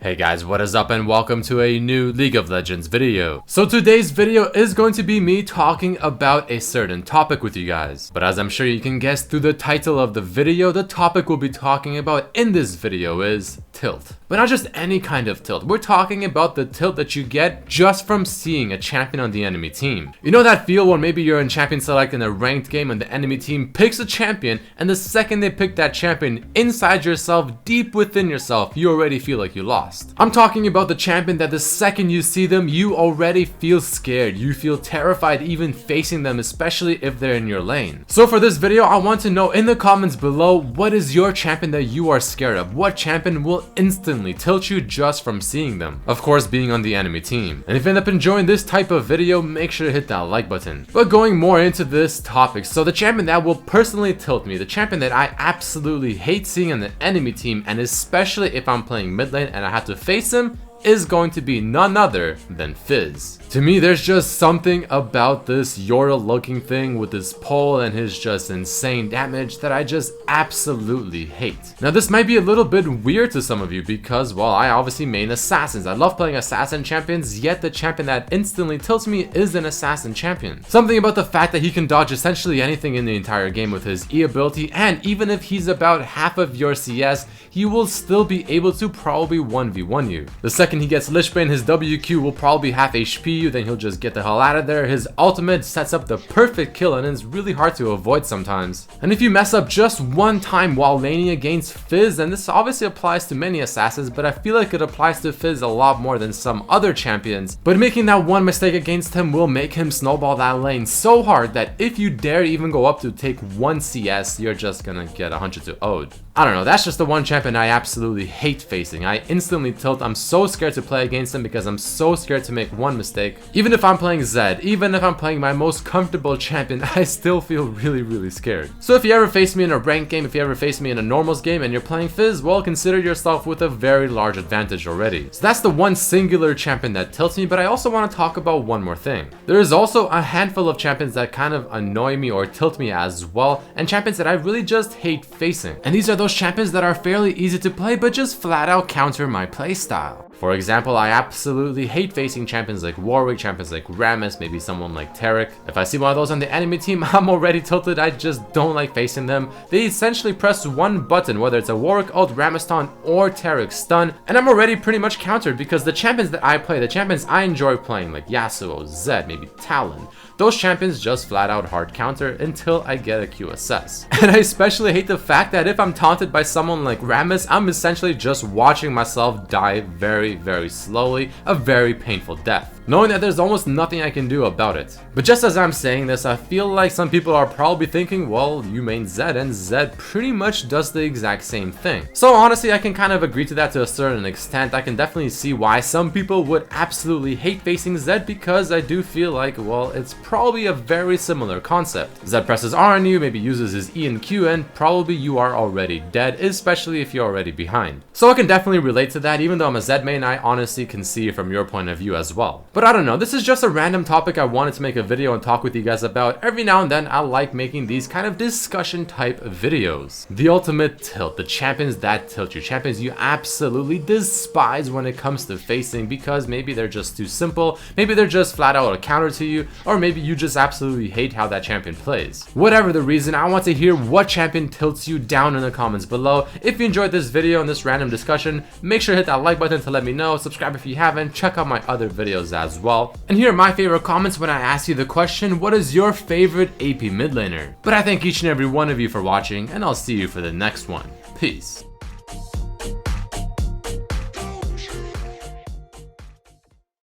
Hey guys, what is up and welcome to a new League of Legends video. So today's video is going to be me talking about a certain topic with you guys. But as I'm sure you can guess through the title of the video, the topic we'll be talking about in this video is tilt. But not just any kind of tilt. We're talking about the tilt that you get just from seeing a champion on the enemy team. You know that feel when maybe you're in champion select in a ranked game and the enemy team picks a champion, and the second they pick that champion, inside yourself, deep within yourself, you already feel like you lost. I'm talking about the champion that the second you see them, you already feel scared. You feel terrified even facing them, especially if they're in your lane. So for this video, I want to know in the comments below, what is your champion that you are scared of? What champion will instantly tilt you just from seeing them? Of course, being on the enemy team. And if you end up enjoying this type of video, make sure to hit that like button. But going more into this topic, so the champion that will personally tilt me, the champion that I absolutely hate seeing on the enemy team, and especially if I'm playing mid lane and I have to face him, is going to be none other than Fizz. To me, there's just something about this Yoru looking thing with his pole and his just insane damage that I just absolutely hate. Now this might be a little bit weird to some of you because, well, I obviously main assassins. I love playing assassin champions, yet the champion that instantly tilts me is an assassin champion. Something about the fact that he can dodge essentially anything in the entire game with his E ability, and even if he's about half of your CS, he will still be able to probably 1v1 you. The second he gets Lich Bane, his WQ will probably half HP you, then he'll just get the hell out of there. His ultimate sets up the perfect kill and it's really hard to avoid sometimes. And if you mess up just one time while laning against Fizz, and this obviously applies to many assassins, but I feel like it applies to Fizz a lot more than some other champions, but making that one mistake against him will make him snowball that lane so hard that if you dare even go up to take 1 CS, you're just gonna get 100 to Ode. I don't know, that's just the one champion I absolutely hate facing. I instantly tilt. I'm so scared to play against him because I'm so scared to make one mistake. Even if I'm playing Zed, even if I'm playing my most comfortable champion, I still feel really scared. So if you ever face me in a ranked game, if you ever face me in a normals game and you're playing Fizz, well, consider yourself with a very large advantage already. So that's the one singular champion that tilts me, but I also want to talk about one more thing. There is also a handful of champions that kind of annoy me or tilt me as well, and champions that I really just hate facing. And these are those champions that are fairly easy to play but just flat out counter my playstyle. For example, I absolutely hate facing champions like Warwick, champions like Rammus, maybe someone like Taric. If I see one of those on the enemy team, I'm already tilted. I just don't like facing them. They essentially press one button, whether it's a Warwick ult, Rammus taunt, or Taric stun, and I'm already pretty much countered because the champions that I play, the champions I enjoy playing, like Yasuo, Zed, maybe Talon, those champions just flat out hard counter until I get a Q assess. And I especially hate the fact that if I'm taunted by someone like Rammus, I'm essentially just watching myself die very slowly, a very painful death, knowing that there's almost nothing I can do about it. But just as I'm saying this, I feel like some people are probably thinking, well, you main Zed, and Zed pretty much does the exact same thing. So honestly, I can kind of agree to that to a certain extent. I can definitely see why some people would absolutely hate facing Zed, because I do feel like, well, it's probably a very similar concept. Zed presses R on you, maybe uses his E and Q, and probably you are already dead, especially if you're already behind. So I can definitely relate to that. Even though I'm a Zed main, I honestly can see it from your point of view as well. But I don't know, this is just a random topic I wanted to make a video and talk with you guys about. Every now and then I like making these kind of discussion type videos. The ultimate tilt, the champions that tilt you, champions you absolutely despise when it comes to facing because maybe they're just too simple, maybe they're just flat out a counter to you, or maybe you just absolutely hate how that champion plays. Whatever the reason, I want to hear what champion tilts you down in the comments below. If you enjoyed this video and this random discussion, make sure to hit that like button to let me know. Subscribe if you haven't, check out my other videos as well. And here are my favorite comments when I ask you the question, what is your favorite AP mid laner? But I thank each and every one of you for watching, and I'll see you for the next one. Peace.